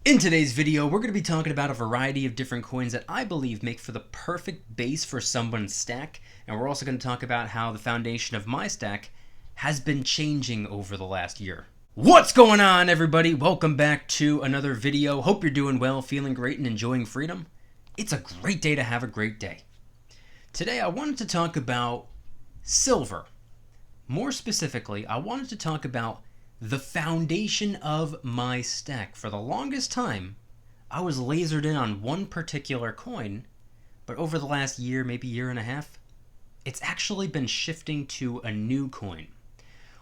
In today's video, we're going to be talking about a variety of different coins that I believe make for the perfect base for someone's stack, and we're also going to talk about how the foundation of my stack has been changing over the last year. What's going on, everybody? Welcome back to another video. Hope you're doing well, feeling great, and enjoying freedom. It's a great day to have a great day. Today, I wanted to talk about silver. More specifically, I wanted to talk about the foundation of my stack. For the longest time, I was lasered in on one particular coin, but over the last year, maybe year and a half, it's actually been shifting to a new coin.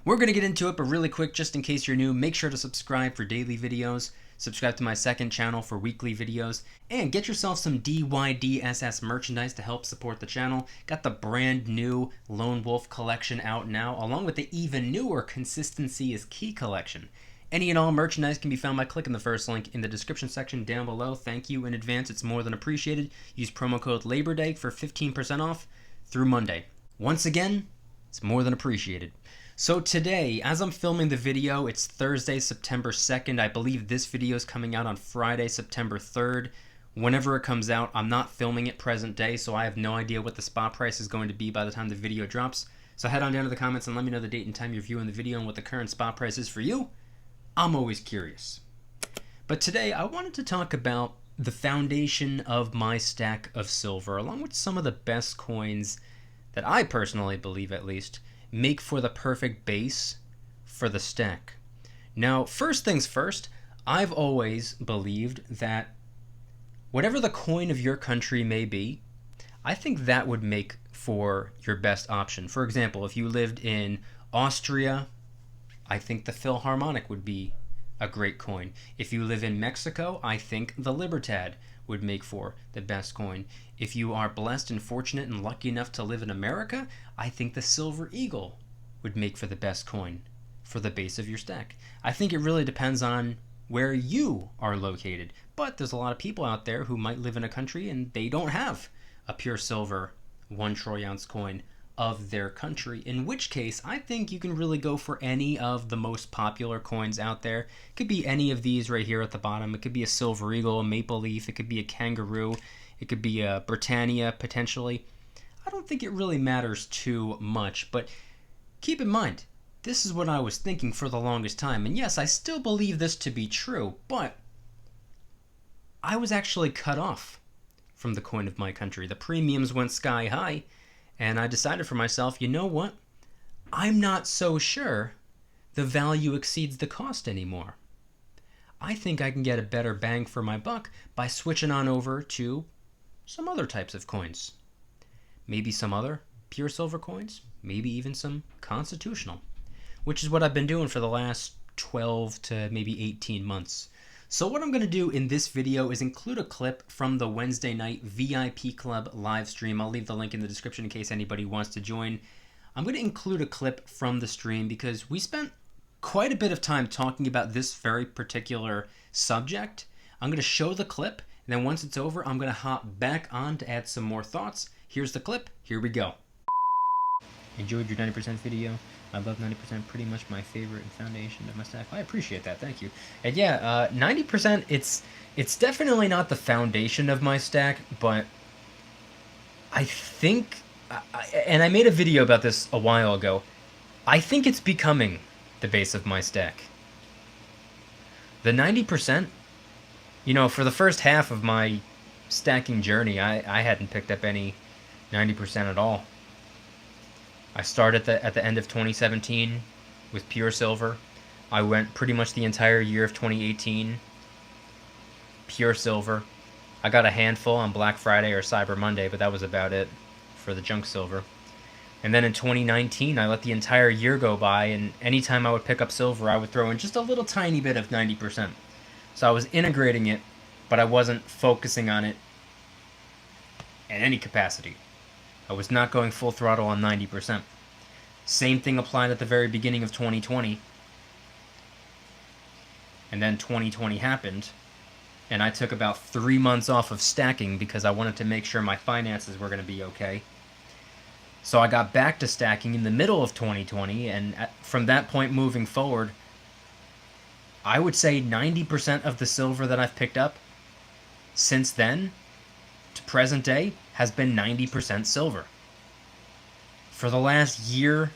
We're going to get into it, but really quick, just in case you're new, make sure to subscribe for daily videos, subscribe to my second channel for weekly videos, and get yourself some DYDSS merchandise to help support the channel. Got the brand new Lone Wolf collection out now, along with the even newer Consistency is Key collection. Any and all merchandise can be found by clicking the first link in the description section down below. Thank you in advance, it's more than appreciated. Use promo code Labor Day for 15% off through Monday. Once again, it's more than appreciated. So today, as I'm filming the video, it's Thursday, September 2nd. I believe this video is coming out on Friday, September 3rd. Whenever it comes out, I'm not filming it present day, so I have no idea what the spot price is going to be by the time the video drops. So head on down to the comments and let me know the date and time you're viewing the video and what the current spot price is for you. I'm always curious. But today, I wanted to talk about the foundation of my stack of silver, along with some of the best coins that I personally believe, at least, make for the perfect base for the stack. Now, first things first, I've always believed that whatever the coin of your country may be, I think that would make for your best option. For example, if you lived in Austria, I think the Philharmonic would be a great coin. If you live in Mexico, I think the Libertad would make for the best coin. If you are blessed and fortunate and lucky enough to live in America, I think the Silver Eagle would make for the best coin for the base of your stack. I think it really depends on where you are located. But there's a lot of people out there who might live in a country and they don't have a pure silver 1 troy ounce coin of their country, in which case I think you can really go for any of the most popular coins out there. It could be any of these right here at the bottom. It could be a Silver Eagle, a Maple Leaf, it could be a Kangaroo, it could be a Britannia potentially. I don't think it really matters too much, but keep in mind, this is what I was thinking for the longest time. And yes, I still believe this to be true, but I was actually cut off from the coin of my country. The premiums went sky high, and I decided for myself, you know what? I'm not so sure the value exceeds the cost anymore. I think I can get a better bang for my buck by switching on over to some other types of coins. Maybe some other pure silver coins, maybe even some constitutional, which is what I've been doing for the last 12 to maybe 18 months. So what I'm going to do in this video is include a clip from the Wednesday night VIP Club live stream. I'll leave the link in the description in case anybody wants to join. I'm going to include a clip from the stream because we spent quite a bit of time talking about this very particular subject. I'm going to show the clip, and then once it's over, I'm going to hop back on to add some more thoughts. Here's the clip. Here we go. Enjoyed your 90% video. I love 90%, pretty much my favorite foundation of my stack. I appreciate that, thank you. And yeah, 90%, it's definitely not the foundation of my stack, but I think, and I made a video about this a while ago, I think it's becoming the base of my stack. The 90%, you know, for the first half of my stacking journey, I hadn't picked up any 90% at all. I started at the end of 2017 with pure silver. I went pretty much the entire year of 2018 pure silver. I got a handful on Black Friday or Cyber Monday, but that was about it for the junk silver. And then in 2019, I let the entire year go by, and anytime I would pick up silver, I would throw in just a little tiny bit of 90%. So I was integrating it, but I wasn't focusing on it in any capacity. I was not going full throttle on 90%. Same thing applied at the very beginning of 2020. And then 2020 happened, and I took about 3 months off of stacking because I wanted to make sure my finances were going to be okay. So I got back to stacking in the middle of 2020, and from that point moving forward, I would say 90% of the silver that I've picked up since then to present day has been 90% silver. For the last year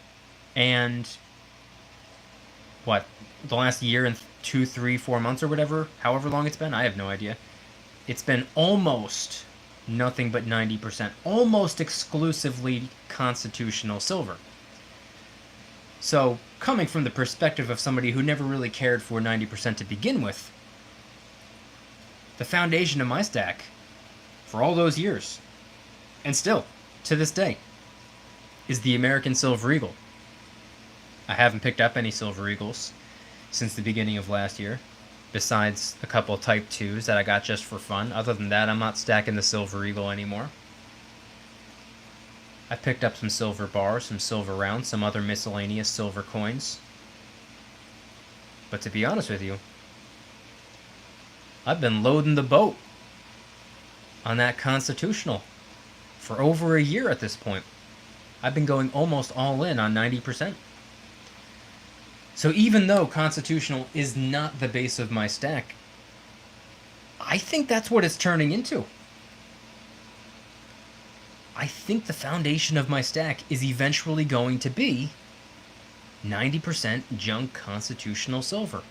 and the last year and 2, 3, 4 months or whatever, however long it's been, I have no idea. It's been almost nothing but 90%, almost exclusively constitutional silver. So, coming from the perspective of somebody who never really cared for 90% to begin with, the foundation of my stack for all those years, and still to this day, is the American Silver Eagle. I haven't picked up any Silver Eagles since the beginning of last year, besides a couple Type 2s that I got just for fun. Other than that, I'm not stacking the Silver Eagle anymore. I picked up some silver bars, some silver rounds, some other miscellaneous silver coins. But to be honest with you, I've been loading the boat on that constitutional for over a year at this point. I've been going almost all in on 90%. So even though constitutional is not the base of my stack, I think that's what it's turning into. I think the foundation of my stack is eventually going to be 90% junk constitutional silver.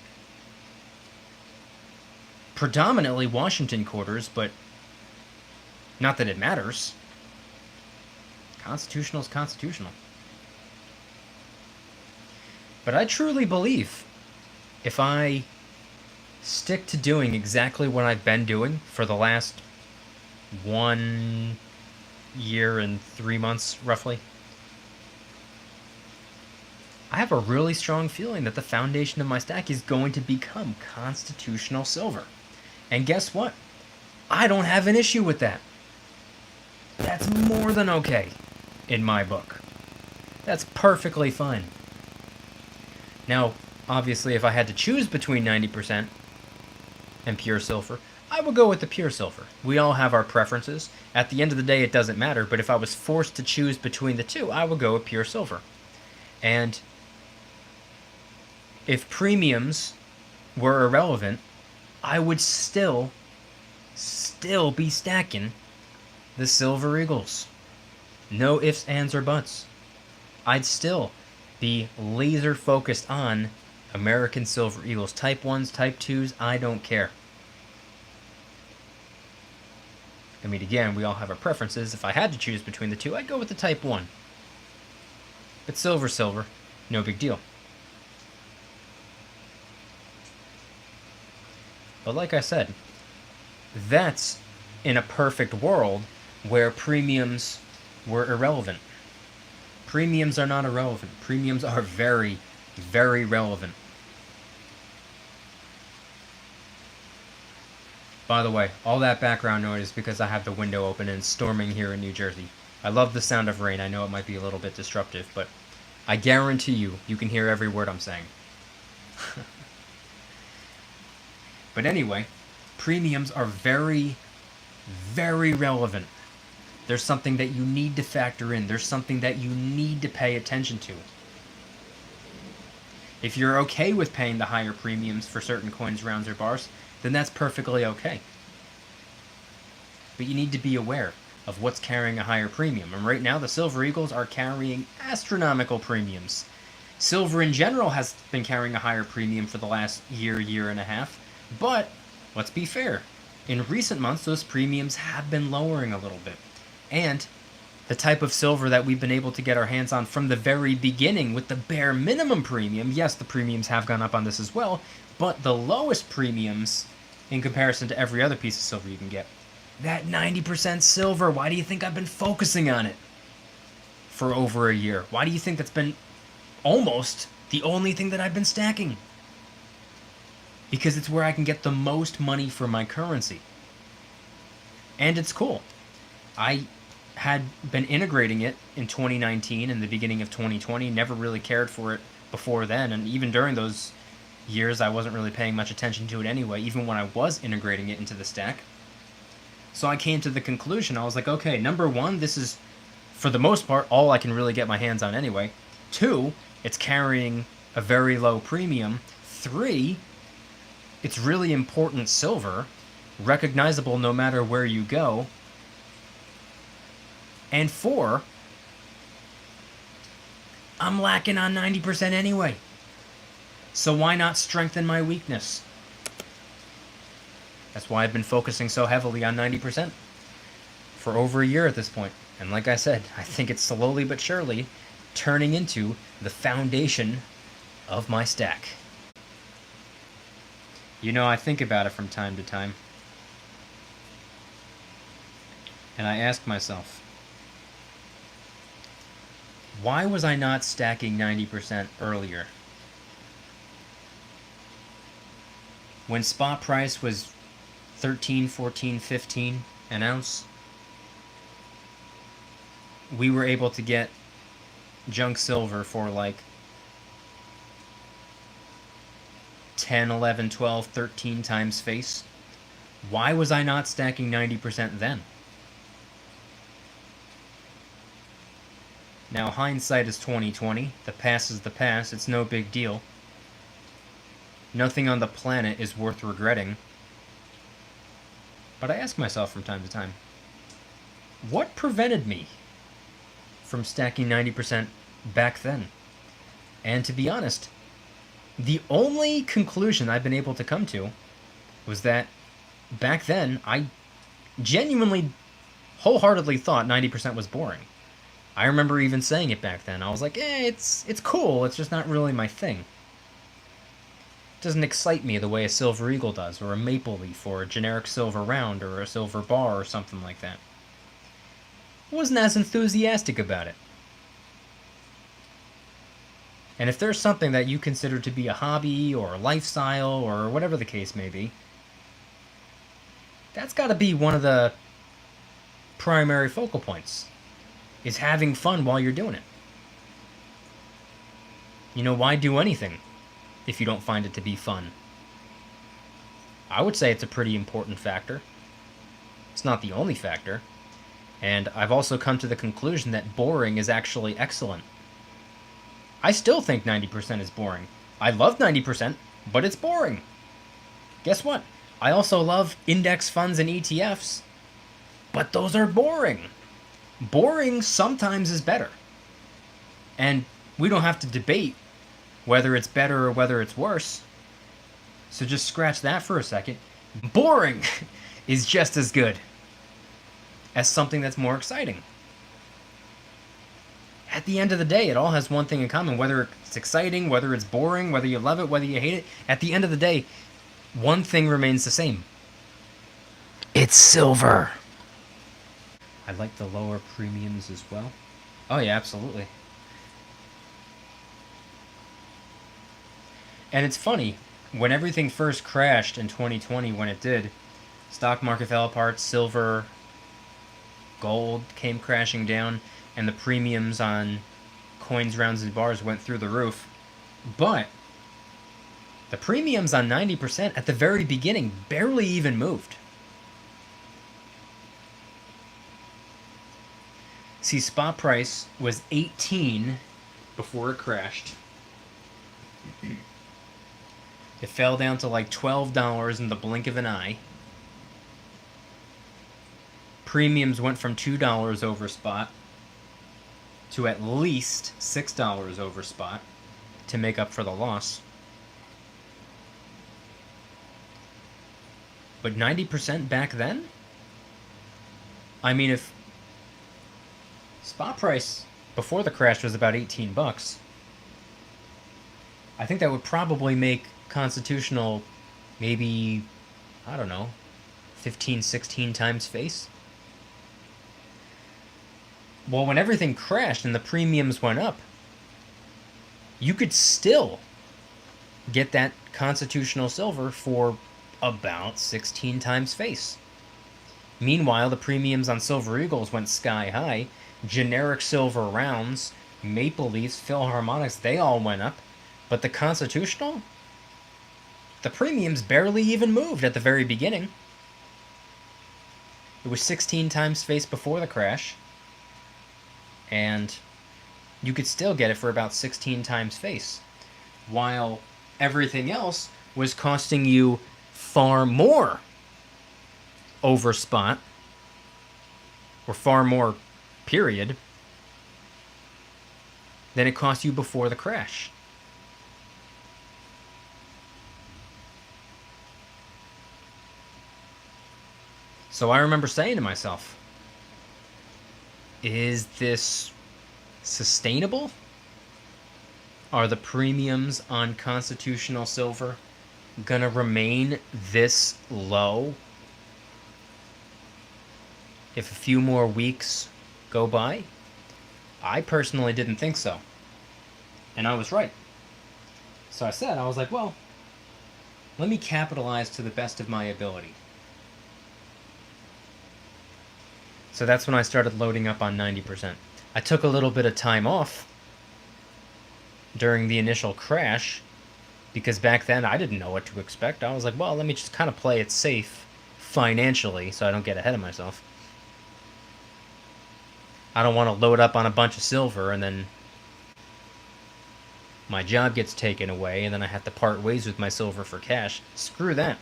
Predominantly Washington quarters, but not that it matters. Constitutional is constitutional. But I truly believe if I stick to doing exactly what I've been doing for the last 1 year and 3 months, roughly, I have a really strong feeling that the foundation of my stack is going to become constitutional silver. And guess what? I don't have an issue with that. That's more than okay in my book. That's perfectly fine. Now, obviously, if I had to choose between 90% and pure silver, I would go with the pure silver. We all have our preferences. At the end of the day, it doesn't matter, but if I was forced to choose between the two, I would go with pure silver. And if premiums were irrelevant, I would still be stacking the Silver Eagles. No ifs, ands, or buts. I'd still be laser focused on American Silver Eagles. Type 1s, Type 2s, I don't care. I mean, again, we all have our preferences. If I had to choose between the two, I'd go with the Type 1. But silver, no big deal. But like I said, that's in a perfect world where premiums were irrelevant. Premiums are not irrelevant. Premiums are very, very relevant. By the way, all that background noise is because I have the window open and it's storming here in New Jersey. I love the sound of rain. I know it might be a little bit disruptive, but I guarantee you can hear every word I'm saying. But anyway, premiums are very, very relevant. There's something that you need to factor in. There's something that you need to pay attention to. If you're okay with paying the higher premiums for certain coins, rounds, or bars, then that's perfectly okay. But you need to be aware of what's carrying a higher premium. And right now, the Silver Eagles are carrying astronomical premiums. Silver in general has been carrying a higher premium for the last year and a half. But, let's be fair, in recent months, those premiums have been lowering a little bit. And the type of silver that we've been able to get our hands on from the very beginning with the bare minimum premium, yes, the premiums have gone up on this as well, but the lowest premiums in comparison to every other piece of silver you can get. That 90% silver, why do you think I've been focusing on it for over a year? Why do you think that's been almost the only thing that I've been stacking? Because it's where I can get the most money for my currency. And it's cool. I had been integrating it in 2019 and the beginning of 2020, never really cared for it before then, and even during those years I wasn't really paying much attention to it anyway, even when I was integrating it into the stack. So I came to the conclusion, I was like, okay, number one, this is, for the most part, all I can really get my hands on anyway. 2, it's carrying a very low premium. 3, it's really important silver, recognizable no matter where you go. And 4, I'm lacking on 90% anyway. So why not strengthen my weakness? That's why I've been focusing so heavily on 90% for over a year at this point. And like I said, I think it's slowly but surely turning into the foundation of my stack. You know, I think about it from time to time. And I ask myself, why was I not stacking 90% earlier? When spot price was 13, 14, 15 an ounce, we were able to get junk silver for like 10, 11, 12, 13 times face. Why was I not stacking 90% then? Now, hindsight is 20/20. The past is the past. It's no big deal. Nothing on the planet is worth regretting. But I ask myself from time to time, what prevented me from stacking 90% back then? And to be honest, the only conclusion I've been able to come to was that back then, I genuinely, wholeheartedly thought 90% was boring. I remember even saying it back then. I was like, it's cool, it's just not really my thing. It doesn't excite me the way a silver eagle does, or a maple leaf, or a generic silver round, or a silver bar, or something like that. I wasn't as enthusiastic about it. And if there's something that you consider to be a hobby, or a lifestyle, or whatever the case may be, that's got to be one of the primary focal points, is having fun while you're doing it. You know, why do anything if you don't find it to be fun? I would say it's a pretty important factor. It's not the only factor. And I've also come to the conclusion that boring is actually excellent. I still think 90% is boring. I love 90%, but it's boring. Guess what? I also love index funds and ETFs, but those are boring. Boring sometimes is better. And we don't have to debate whether it's better or whether it's worse. So just scratch that for a second. Boring is just as good as something that's more exciting. At the end of the day, it all has one thing in common. Whether it's exciting, whether it's boring, whether you love it, whether you hate it, at the end of the day, one thing remains the same. It's silver. I like the lower premiums as well. Oh yeah, absolutely. And it's funny, when everything first crashed in 2020, when it did, stock market fell apart, silver, gold came crashing down, and the premiums on coins, rounds, and bars went through the roof. But the premiums on 90% at the very beginning barely even moved. See, spot price was 18 before it crashed. It fell down to like $12 in the blink of an eye. Premiums went from $2 over spot to at least $6 over spot to make up for the loss. But 90% back then? I mean, if spot price before the crash was about 18 bucks, I think that would probably make constitutional maybe, I don't know, 15, 16 times face. Well, when everything crashed and the premiums went up, you could still get that constitutional silver for about 16 times face. Meanwhile, the premiums on silver eagles went sky high. Generic silver rounds, maple leafs, philharmonics, they all went up. But the constitutional, the premiums barely even moved at the very beginning. It was 16 times face before the crash, and you could still get it for about 16 times face, while everything else was costing you far more over spot, or far more period, than it cost you before the crash. So I remember saying to myself, is this sustainable? Are the premiums on constitutional silver gonna remain this low if a few more weeks go by? I personally didn't think so. And I was right. So I was like, well, let me capitalize to the best of my ability. So that's when I started loading up on 90%. I took a little bit of time off during the initial crash because back then I didn't know what to expect. I was like, well, let me just kind of play it safe financially so I don't get ahead of myself. I don't want to load up on a bunch of silver and then my job gets taken away and then I have to part ways with my silver for cash. Screw that.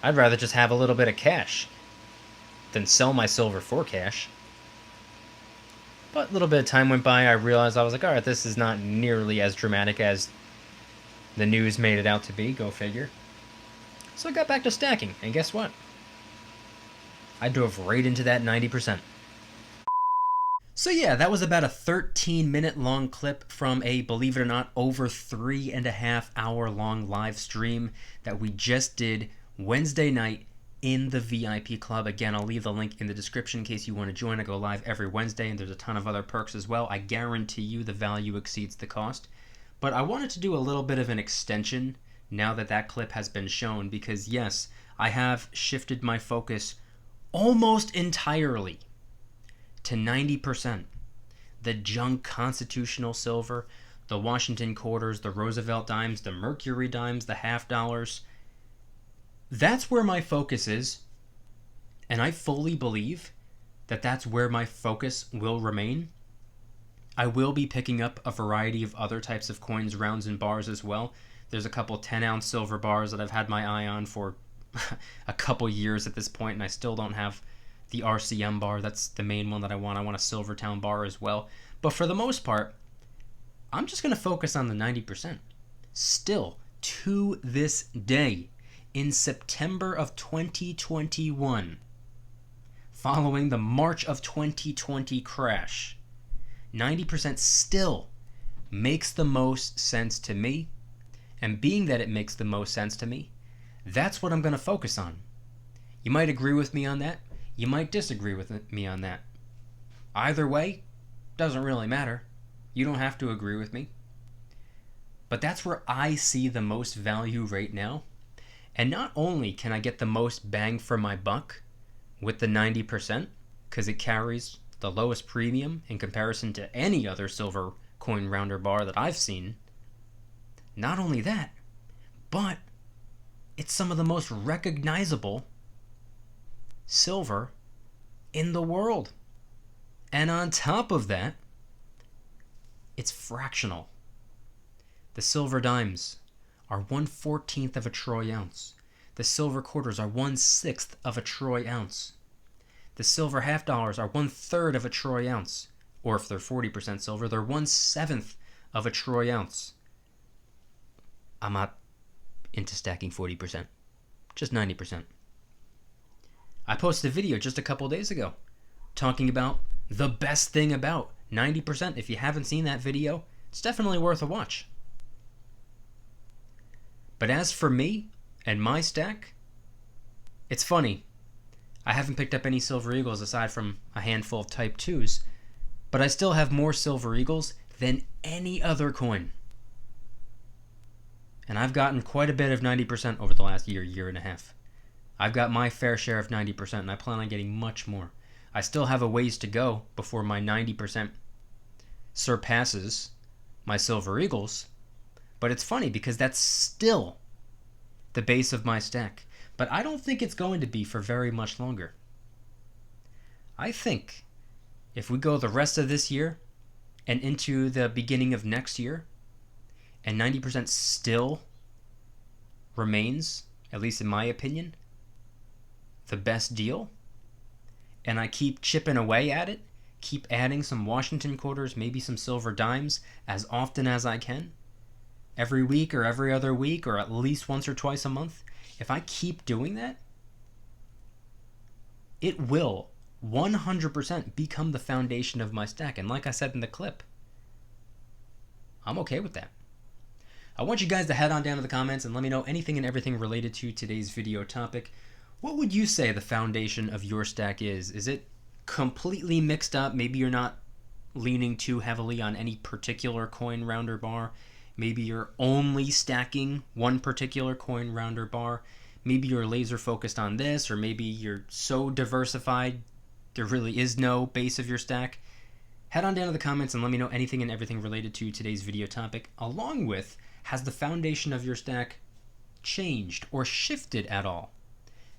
I'd rather just have a little bit of cash than sell my silver for cash. But a little bit of time went by, I realized, I was like, alright, this is not nearly as dramatic as the news made it out to be, go figure. So I got back to stacking, and guess what? I drove right into that 90%. So yeah, that was about a 13-minute long clip from a, believe it or not, over 3.5 hour long live stream that we just did Wednesday night in the VIP club. Again, I'll leave the link in the description in case you want to join. I go live every Wednesday, and there's a ton of other perks as well. I guarantee you the value exceeds the cost. But I wanted to do a little bit of an extension now that that clip has been shown, because yes, I have shifted my focus almost entirely to 90%. The junk constitutional silver, the Washington quarters, the Roosevelt dimes, the Mercury dimes, the half dollars. That's where my focus is, and I fully believe that that's where my focus will remain. I will be picking up a variety of other types of coins, rounds, and bars as well. There's a couple 10-ounce silver bars that I've had my eye on for a couple years at this point, and I still don't have the RCM bar. That's the main one that I want. I want a Silvertown bar as well. But for the most part, I'm just going to focus on the 90%. Still, to this day, in September of 2021, following the March of 2020 crash, 90% still makes the most sense to me. And being that it makes the most sense to me, that's what I'm going to focus on. You might agree with me on that. You might disagree with me on that. Either way, doesn't really matter. You don't have to agree with me. But that's where I see the most value right now. And not only can I get the most bang for my buck with the 90%, because it carries the lowest premium in comparison to any other silver coin rounder bar that I've seen. Not only that, but it's some of the most recognizable silver in the world. And on top of that, it's fractional. The silver dimes are 1/14 of a troy ounce. The silver quarters are 1/6 of a troy ounce. The silver half dollars are 1/3 of a troy ounce. Or if they're 40% silver, they're 1/7 of a troy ounce. I'm not into stacking 40%, just 90%. I posted a video just a couple days ago talking about the best thing about 90%. If you haven't seen that video, it's definitely worth a watch. But as for me and my stack, it's funny. I haven't picked up any Silver Eagles aside from a handful of Type 2s, but I still have more Silver Eagles than any other coin. And I've gotten quite a bit of 90% over the last year and a half. I've got my fair share of 90%, and I plan on getting much more. I still have a ways to go before my 90% surpasses my Silver Eagles, but it's funny because that's still the base of my stack. But I don't think it's going to be for very much longer. I think if we go the rest of this year and into the beginning of next year, and 90% still remains at least in my opinion, the best deal, and I keep chipping away at it, keep adding some Washington quarters, maybe some silver dimes as often as I can, every week or every other week or at least once or twice a month, if I keep doing that, it will 100% become the foundation of my stack. And like I said in the clip, I'm okay with that. I want you guys to head on down to the comments and let me know anything and everything related to today's video topic. What would you say the foundation of your stack is? Is it completely mixed up? Maybe you're not leaning too heavily on any particular coin, round, or bar. Maybe you're only stacking one particular coin, round, or bar. Maybe you're laser focused on this, or maybe you're so diversified there really is no base of your stack. Head on down to the comments and let me know anything and everything related to today's video topic, along with, has the foundation of your stack changed or shifted at all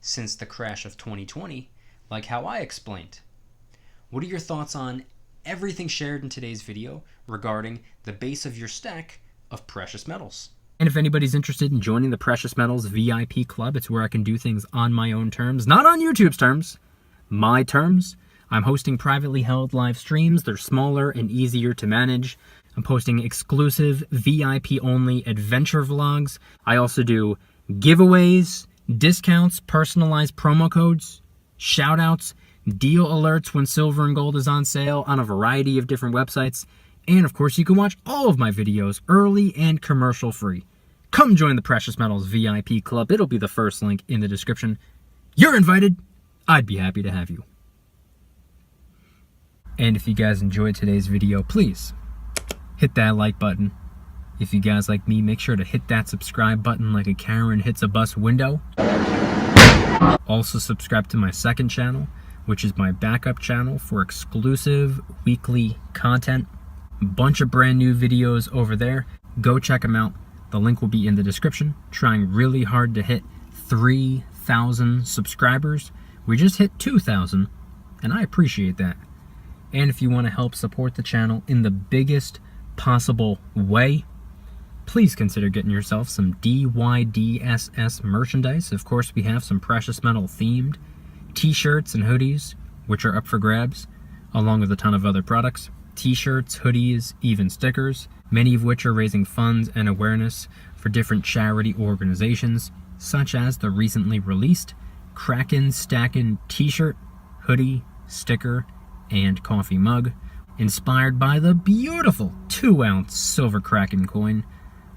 since the crash of 2020, like how I explained? What are your thoughts on everything shared in today's video regarding the base of your stack of precious metals? And if anybody's interested in joining the Precious Metals VIP Club, it's where I can do things on my own terms, not on YouTube's terms, my terms. I'm hosting privately held live streams. They're smaller and easier to manage. I'm posting exclusive VIP-only adventure vlogs. I also do giveaways, discounts, personalized promo codes, shoutouts, deal alerts when silver and gold is on sale on a variety of different websites. And of course, you can watch all of my videos early and commercial free. Come join the Precious Metals VIP Club. It'll be the first link in the description. You're invited. I'd be happy to have you. And if you guys enjoyed today's video, please hit that like button. If you guys like me, make sure to hit that subscribe button like a Karen hits a bus window. Also subscribe to my second channel, which is my backup channel for exclusive weekly content. A bunch of brand new videos over there. Go check them out. The link will be in the description. Trying really hard to hit 3,000 subscribers. We just hit 2,000, and I appreciate that. And if you want to help support the channel in the biggest possible way, please consider getting yourself some DYDSS merchandise. Of course, we have some precious metal themed t-shirts and hoodies, which are up for grabs, along with a ton of other products. T-shirts, hoodies, even stickers, many of which are raising funds and awareness for different charity organizations, such as the recently released Kraken Stackin' t-shirt, hoodie, sticker, and coffee mug, inspired by the beautiful 2-ounce silver Kraken coin,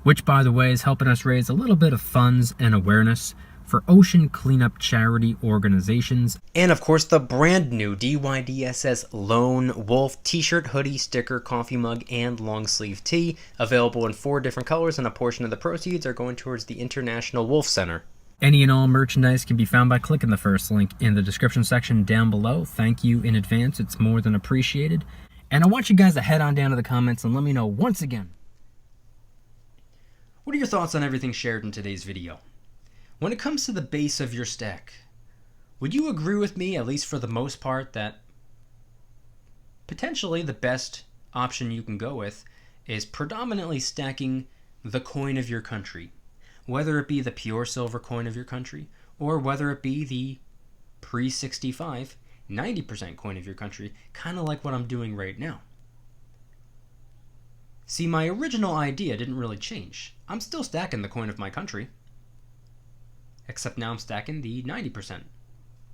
which, by the way, is helping us raise a little bit of funds and awareness for ocean cleanup charity organizations. And of course, the brand new DYDSS Lone Wolf t-shirt, hoodie, sticker, coffee mug, and long sleeve tee, available in 4 different colors, and a portion of the proceeds are going towards the International Wolf Center. Any and all merchandise can be found by clicking the first link in the description section down below. Thank you in advance. It's more than appreciated. And I want you guys to head on down to the comments and let me know once again, what are your thoughts on everything shared in today's video? When it comes to the base of your stack, would you agree with me, at least for the most part, that potentially the best option you can go with is predominantly stacking the coin of your country? Whether it be the pure silver coin of your country, or whether it be the pre-65, 90% coin of your country, kind of like what I'm doing right now. See, my original idea didn't really change. I'm still stacking the coin of my country, except now I'm stacking the 90%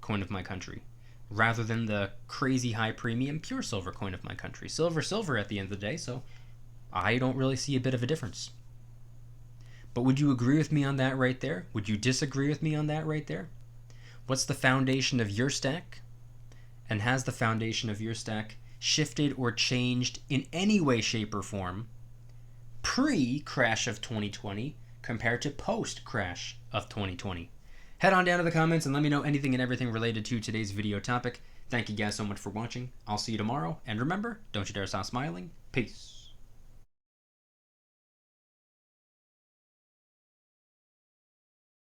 coin of my country, rather than the crazy high premium pure silver coin of my country. Silver at the end of the day, so I don't really see a bit of a difference. But would you agree with me on that right there? Would you disagree with me on that right there? What's the foundation of your stack? And has the foundation of your stack shifted or changed in any way, shape, or form pre-crash of 2020 compared to post-crash of 2020? Head on down to the comments and let me know anything and everything related to today's video topic. Thank you guys so much for watching. I'll see you tomorrow. And remember, don't you dare stop smiling. Peace.